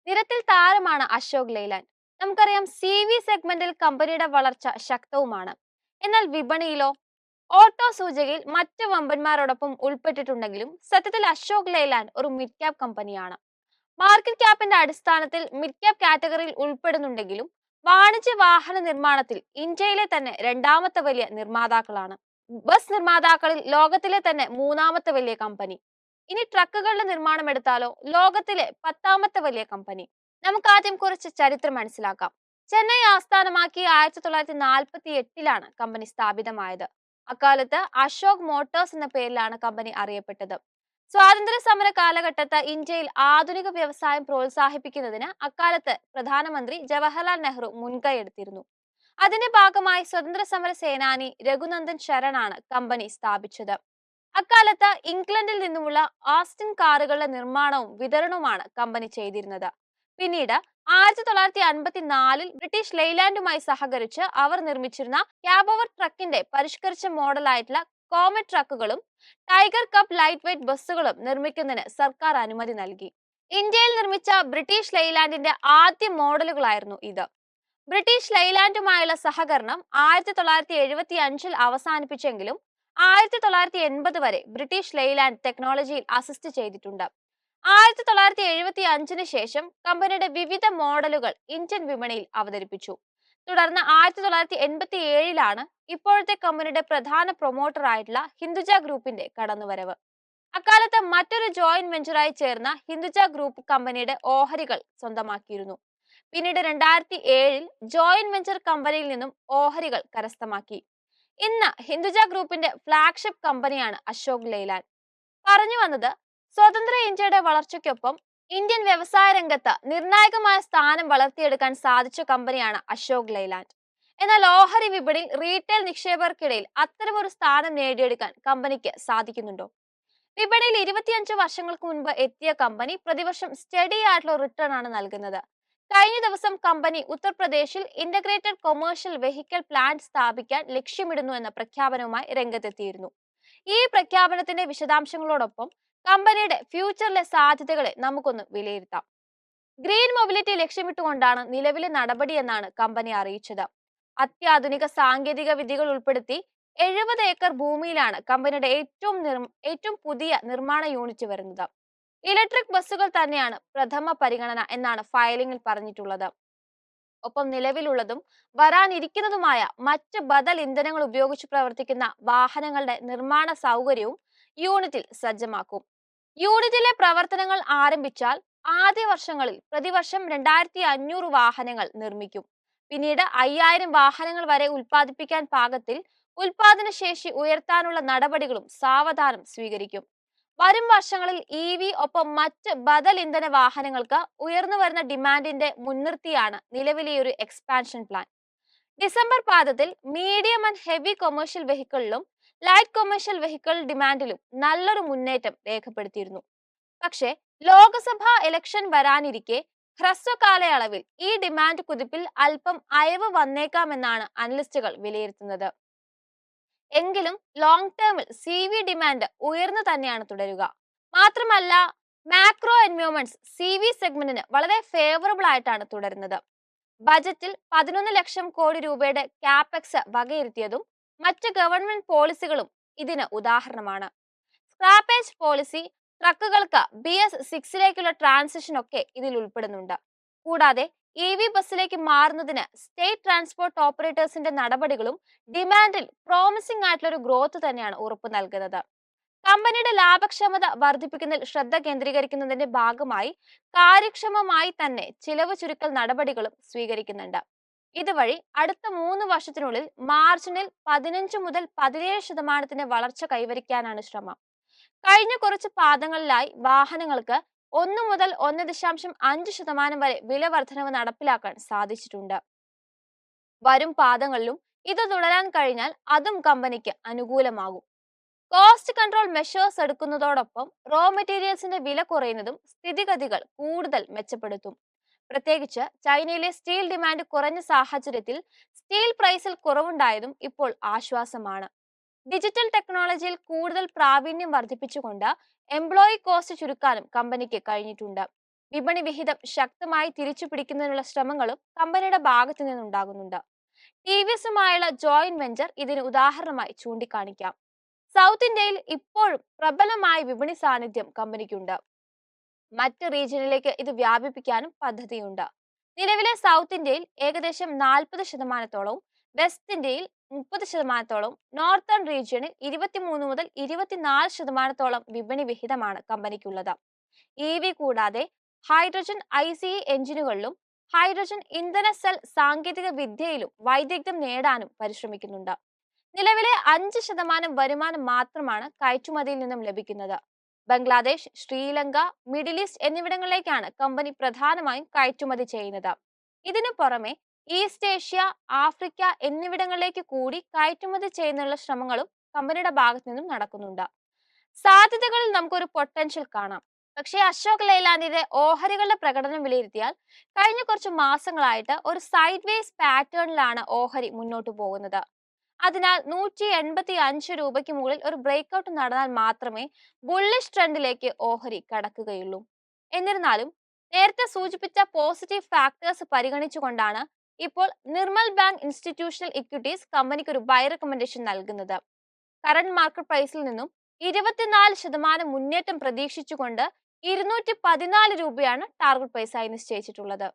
നിരത്തിൽ താരമാണ് അശോക് ലെയ്ലാൻഡ്. നമുക്കറിയാം സി വി സെഗ്മെന്റിൽ കമ്പനിയുടെ വളർച്ച ശക്തവുമാണ്. എന്നാൽ വിപണിയിലോ? ഓട്ടോ സൂചികയിൽ മറ്റ് വമ്പന്മാരോടൊപ്പം ഉൾപ്പെട്ടിട്ടുണ്ടെങ്കിലും സത്യത്തിൽ അശോക് ലെയ്ലാൻഡ് ഒരു മിഡ് ക്യാപ് കമ്പനിയാണ്. മാർക്കറ്റ് ക്യാപ്പിന്റെ അടിസ്ഥാനത്തിൽ മിഡ് ക്യാപ് കാറ്റഗറിയിൽ ഉൾപ്പെടുന്നുണ്ടെങ്കിലും വാണിജ്യ വാഹന നിർമ്മാണത്തിൽ ഇന്ത്യയിലെ തന്നെ രണ്ടാമത്തെ വലിയ നിർമ്മാതാക്കളാണ്. ബസ് നിർമ്മാതാക്കളിൽ ലോകത്തിലെ തന്നെ മൂന്നാമത്തെ വലിയ കമ്പനി. ഇനി ട്രക്കുകളുടെ നിർമ്മാണം എടുത്താലോ, ലോകത്തിലെ 10ാമത്തെ വലിയ കമ്പനി. നമുക്ക് ആദ്യം കുറച്ച് ചരിത്രം മനസ്സിലാക്കാം. ചെന്നൈ ആസ്ഥാനമാക്കി 1948 കമ്പനി സ്ഥാപിതമായത്. അക്കാലത്ത് അശോക് മോട്ടോഴ്സ് എന്ന പേരിലാണ് കമ്പനി അറിയപ്പെട്ടത്. സ്വാതന്ത്ര്യ സമര കാലഘട്ടത്ത് ഇന്ത്യയിൽ ആധുനിക വ്യവസായം പ്രോത്സാഹിപ്പിക്കുന്നതിന് അക്കാലത്ത് പ്രധാനമന്ത്രി ജവഹർലാൽ നെഹ്റു മുൻകൈയെടുത്തിരുന്നു. അതിന്റെ ഭാഗമായി സ്വതന്ത്ര സമര സേനാനി രഘുനന്ദൻ ശരണാണ് കമ്പനി സ്ഥാപിച്ചത്. അക്കാലത്ത് ഇംഗ്ലണ്ടിൽ നിന്നുമുള്ള ആസ്റ്റിൻ കാറുകളുടെ നിർമ്മാണവും വിതരണവുമാണ് കമ്പനി ചെയ്തിരുന്നത്. പിന്നീട് 1954 ബ്രിട്ടീഷ് ലെയ്ലാൻഡുമായി സഹകരിച്ച് അവർ നിർമ്മിച്ചിരുന്ന ക്യാബോവർ ട്രക്കിന്റെ പരിഷ്കരിച്ച മോഡലായിട്ടുള്ള കോമറ്റ് ട്രക്കുകളും ടൈഗർ കപ്പ് ലൈറ്റ് വെയ്റ്റ് ബസ്സുകളും നിർമ്മിക്കുന്നതിന് സർക്കാർ അനുമതി നൽകി. ഇന്ത്യയിൽ നിർമ്മിച്ച ബ്രിട്ടീഷ് ലെയ്ലാൻഡിന്റെ ആദ്യ മോഡലുകളായിരുന്നു ഇത്. ബ്രിട്ടീഷ് ലെയ്ലാൻഡുമായുള്ള സഹകരണം 1975 അവസാനിപ്പിച്ചെങ്കിലും 1980 വരെ ബ്രിട്ടീഷ് ലെയ്ലാൻഡ് ടെക്നോളജിയിൽ അസിസ്റ്റ് ചെയ്തിട്ടുണ്ട്. 1975 ശേഷം കമ്പനിയുടെ വിവിധ മോഡലുകൾ ഇന്ത്യൻ വിപണിയിൽ അവതരിപ്പിച്ചു. തുടർന്ന് 1987 ഇപ്പോഴത്തെ കമ്പനിയുടെ പ്രധാന പ്രൊമോട്ടർ ആയിട്ടുള്ള ഹിന്ദുജ ഗ്രൂപ്പിന്റെ കടന്നുവരവ്. അക്കാലത്ത് മറ്റൊരു ജോയിന്റ് വെഞ്ചറായി ചേർന്ന ഹിന്ദുജ ഗ്രൂപ്പ് കമ്പനിയുടെ ഓഹരികൾ സ്വന്തമാക്കിയിരുന്നു. പിന്നീട് 2007 ജോയിന്റ് വെഞ്ചർ കമ്പനിയിൽ നിന്നും ഓഹരികൾ കരസ്ഥമാക്കി. ഇന്ന് ഹിന്ദുജ ഗ്രൂപ്പിന്റെ ഫ്ലാഗ്ഷിപ്പ് കമ്പനിയാണ് അശോക് ലെയ്ലാൻഡ്. പറഞ്ഞു വന്നത്, സ്വതന്ത്ര ഇന്ത്യയുടെ വളർച്ചയ്ക്കൊപ്പം ഇന്ത്യൻ വ്യവസായ രംഗത്ത് നിർണായകമായ സ്ഥാനം വളർത്തിയെടുക്കാൻ സാധിച്ച കമ്പനിയാണ് അശോക് ലെയ്ലാൻഡ്. എന്നാൽ ഓഹരി വിപണിയിൽ റീറ്റെയിൽ നിക്ഷേപകർക്കിടയിൽ അത്തരമൊരു സ്ഥാനം നേടിയെടുക്കാൻ കമ്പനിക്ക് സാധിക്കുന്നുണ്ടോ? വിപണിയിൽ 25 വർഷങ്ങൾക്ക് മുൻപ് എത്തിയ കമ്പനി പ്രതിവർഷം സ്റ്റഡി ആയിട്ടുള്ള റിട്ടേൺ ആണ് നൽകുന്നത്. കഴിഞ്ഞ ദിവസം കമ്പനി ഉത്തർപ്രദേശിൽ ഇന്റഗ്രേറ്റഡ് കൊമേഴ്ഷ്യൽ വെഹിക്കിൾ പ്ലാന്റ് സ്ഥാപിക്കാൻ ലക്ഷ്യമിടുന്നു എന്ന പ്രഖ്യാപനവുമായി രംഗത്തെത്തിയിരുന്നു. ഈ പ്രഖ്യാപനത്തിന്റെ വിശദാംശങ്ങളോടൊപ്പം കമ്പനിയുടെ ഫ്യൂച്ചറിലെ സാധ്യതകളെ നമുക്കൊന്ന് വിലയിരുത്താം. ഗ്രീൻ മൊബിലിറ്റി ലക്ഷ്യമിട്ടുകൊണ്ടാണ് നിലവിലെ നടപടി എന്നാണ് കമ്പനി അറിയിച്ചത്. അത്യാധുനിക സാങ്കേതിക വിദ്യകൾ ഉൾപ്പെടുത്തി 70 ഏക്കർ ഭൂമിയിലാണ് കമ്പനിയുടെ ഏറ്റവും പുതിയ നിർമ്മാണ യൂണിറ്റ് വരുന്നത്. ഇലക്ട്രിക് ബസ്സുകൾ തന്നെയാണ് പ്രഥമ പരിഗണന എന്നാണ് ഫയലിംഗിൽ പറഞ്ഞിട്ടുള്ളത്. ഒപ്പം നിലവിലുള്ളതും വരാനിരിക്കുന്നതുമായ മറ്റ് ബദൽ ഇന്ധനങ്ങൾ ഉപയോഗിച്ച് പ്രവർത്തിക്കുന്ന വാഹനങ്ങളുടെ നിർമ്മാണ സൗകര്യവും യൂണിറ്റിൽ സജ്ജമാക്കും. യൂണിറ്റിലെ പ്രവർത്തനങ്ങൾ ആരംഭിച്ചാൽ ആദ്യ വർഷങ്ങളിൽ പ്രതിവർഷം 2500 വാഹനങ്ങൾ നിർമ്മിക്കും. പിന്നീട് 5000 വാഹനങ്ങൾ വരെ ഉൽപ്പാദിപ്പിക്കാൻ പാകത്തിൽ ഉൽപാദന ശേഷി ഉയർത്താനുള്ള നടപടികളും സാവധാനം സ്വീകരിക്കും. വരും വർഷങ്ങളിൽ EV ഒപ്പം മറ്റ് ബദൽ ഇന്ധന വാഹനങ്ങൾക്ക് ഉയർന്നു വരുന്ന ഡിമാൻഡിന്റെ മുൻനിർത്തിയാണ് നിലവിലെ ഒരു എക്സ്പാൻഷൻ പ്ലാൻ. ഡിസംബർ പാദത്തിൽ മീഡിയം ആൻഡ് ഹെവി കൊമേഴ്ഷ്യൽ വെഹിക്കിളിലും ലൈറ്റ് കൊമേഴ്ഷ്യൽ വെഹിക്കിൾ ഡിമാൻഡിലും നല്ലൊരു മുന്നേറ്റം രേഖപ്പെടുത്തിയിരുന്നു. പക്ഷേ ലോക്സഭാ ഇലക്ഷൻ വരാനിരിക്കെ ഹ്രസ്വ കാലയളവിൽ ഈ ഡിമാൻഡ് കുതിപ്പിൽ അല്പം അയവ് വന്നേക്കാമെന്നാണ് അനലിസ്റ്റുകൾ വിലയിരുത്തുന്നത്. എങ്കിലും ലോങ് ടേമിൽ CV ഡിമാൻഡ് ഉയർന്നു തന്നെയാണ് തുടരുക. മാത്രമല്ല, മാക്രോ എൻവയോൺമെന്റ്സ് CV സെഗ്മെന്റിന് വളരെ ഫേവറബിൾ ആയിട്ടാണ് തുടരുന്നത്. ബജറ്റിൽ 11 ലക്ഷം കോടി രൂപയുടെ കാപെക്സ് വകയിരുത്തിയതും മറ്റ് ഗവൺമെന്റ് പോളിസികളും ഇതിന് ഉദാഹരണമാണ്. സ്ക്രാപ്പേജ് പോളിസി, ട്രക്കുകൾക്ക് BS6 ട്രാൻസിഷൻ ഒക്കെ ഇതിൽ ഉൾപ്പെടുന്നുണ്ട്. കൂടാതെ EV ബസ്സിലേക്ക് മാറുന്നതിന് സ്റ്റേറ്റ് ട്രാൻസ്പോർട്ട് ഓപ്പറേറ്റേഴ്സിന്റെ നടപടികളും ഡിമാൻഡിൽ പ്രോമിസിംഗ് ആയിട്ടുള്ള ഒരു ഗ്രോത്ത് തന്നെയാണ് ഉറപ്പു നൽകുന്നത്. കമ്പനിയുടെ ലാഭക്ഷമത വർദ്ധിപ്പിക്കുന്നതിൽ ശ്രദ്ധ കേന്ദ്രീകരിക്കുന്നതിന്റെ ഭാഗമായി കാര്യക്ഷമമായി തന്നെ ചിലവ് ചുരുക്കൽ നടപടികളും സ്വീകരിക്കുന്നുണ്ട്. ഇതുവഴി അടുത്ത 3 വർഷത്തിനുള്ളിൽ മാർജിനിൽ 15 മുതൽ 17% വളർച്ച കൈവരിക്കാനാണ് ശ്രമം. കഴിഞ്ഞ കുറച്ച് പാദങ്ങളിലായി വാഹനങ്ങൾക്ക് 1 മുതൽ 1.5% വരെ വില വർധനവ് നടപ്പിലാക്കാൻ സാധിച്ചിട്ടുണ്ട്. വരും പാദങ്ങളിലും ഇത് തുടരാൻ കഴിഞ്ഞാൽ അതും കമ്പനിക്ക് അനുകൂലമാകും. കോസ്റ്റ് കൺട്രോൾ മെഷേഴ്സ് എടുക്കുന്നതോടൊപ്പം റോ മെറ്റീരിയൽസിന്റെ വില കുറയുന്നതും സ്ഥിതിഗതികൾ കൂടുതൽ മെച്ചപ്പെടുത്തും. പ്രത്യേകിച്ച് ചൈനയിലെ സ്റ്റീൽ ഡിമാൻഡ് കുറഞ്ഞ സാഹചര്യത്തിൽ സ്റ്റീൽ പ്രൈസിൽ കുറവുണ്ടായതും ഇപ്പോൾ ആശ്വാസമാണ്. ഡിജിറ്റൽ ടെക്നോളജിയിൽ കൂടുതൽ പ്രാവീണ്യം വർദ്ധിപ്പിച്ചുകൊണ്ട് എംപ്ലോയി കോസ്റ്റ് ചുരുക്കാനും കമ്പനിക്ക് കഴിഞ്ഞിട്ടുണ്ട്. വിപണി വിഹിതം ശക്തമായി തിരിച്ചുപിടിക്കുന്നതിനുള്ള ശ്രമങ്ങളും കമ്പനിയുടെ ഭാഗത്തു നിന്നുണ്ടാകുന്നുണ്ട്. ടി വി എസുമായുള്ള ജോയിന്റ് വെഞ്ചർ ഇതിന് ഉദാഹരണമായി ചൂണ്ടിക്കാണിക്കാം. സൗത്ത് ഇന്ത്യയിൽ ഇപ്പോഴും പ്രബലമായ വിപണി സാന്നിധ്യം കമ്പനിക്കുണ്ട്. മറ്റ് റീജിയനിലേക്ക് ഇത് വ്യാപിപ്പിക്കാനും പദ്ധതിയുണ്ട്. നിലവിലെ സൗത്ത് ഇന്ത്യയിൽ ഏകദേശം 40%, വെസ്റ്റ് ഇന്ത്യയിൽ 30%, നോർത്തേൺ റീജിയണിൽ 23 മുതൽ 24% വിപണി വിഹിതമാണ് കമ്പനിക്കുള്ളത്. EV കൂടാതെ ഹൈഡ്രജൻ ICE എഞ്ചിനുകളിലും ഹൈഡ്രജൻ ഇന്ധന സെൽ സാങ്കേതിക വിദ്യയിലും വൈദഗ്ധ്യം നേടാനും പരിശ്രമിക്കുന്നുണ്ട്. നിലവിലെ 5% വരുമാനം മാത്രമാണ് കയറ്റുമതിയിൽ നിന്നും ലഭിക്കുന്നത്. ബംഗ്ലാദേശ്, ശ്രീലങ്ക, മിഡിൽ ഈസ്റ്റ് എന്നിവിടങ്ങളിലേക്കാണ് കമ്പനി പ്രധാനമായും കയറ്റുമതി ചെയ്യുന്നത്. ഇതിനു പുറമെ ഈസ്റ്റ് ഏഷ്യ, ആഫ്രിക്ക എന്നിവിടങ്ങളിലേക്ക് കൂടി കയറ്റുമതി ചെയ്യുന്നതിനുള്ള ശ്രമങ്ങളും കമ്പനിയുടെ ഭാഗത്തു നിന്നും നടക്കുന്നുണ്ട്. സാധ്യതകളിൽ നമുക്കൊരു പൊട്ടൻഷ്യൽ കാണാം. പക്ഷേ അശോക് ലൈലാൻഡിന്റെ ഓഹരികളുടെ പ്രകടനം വിലയിരുത്തിയാൽ കഴിഞ്ഞ കുറച്ച് മാസങ്ങളായിട്ട് ഒരു സൈഡ് വേസ് പാറ്റേണിലാണ് ഓഹരി മുന്നോട്ട് പോകുന്നത്. അതിനാൽ 185 രൂപയ്ക്ക് മുകളിൽ ഒരു ബ്രേക്ക്ഔട്ട് നടന്നാൽ മാത്രമേ ബുള്ളിഷ് ട്രെൻഡിലേക്ക് ഓഹരി കടക്കുകയുള്ളൂ. എന്നിരുന്നാലും നേരത്തെ സൂചിപ്പിച്ച പോസിറ്റീവ് ഫാക്ടേഴ്സ് പരിഗണിച്ചുകൊണ്ടാണ് ഇപ്പോൾ നിർമ്മൽ ബാങ്ക് ഇൻസ്റ്റിറ്റ്യൂഷണൽ ഇക്വിറ്റീസ് കമ്പനിക്ക് ഒരു ബൈ റെക്കമെൻഡേഷൻ നൽകുന്നത്. കറന്റ് മാർക്കറ്റ് പ്രൈസിൽ നിന്നും 24% മുന്നേറ്റം പ്രതീക്ഷിച്ചുകൊണ്ട് 214 രൂപയാണ് ടാർഗറ്റ് പ്രൈസായി നിശ്ചയിച്ചിട്ടുള്ളത്.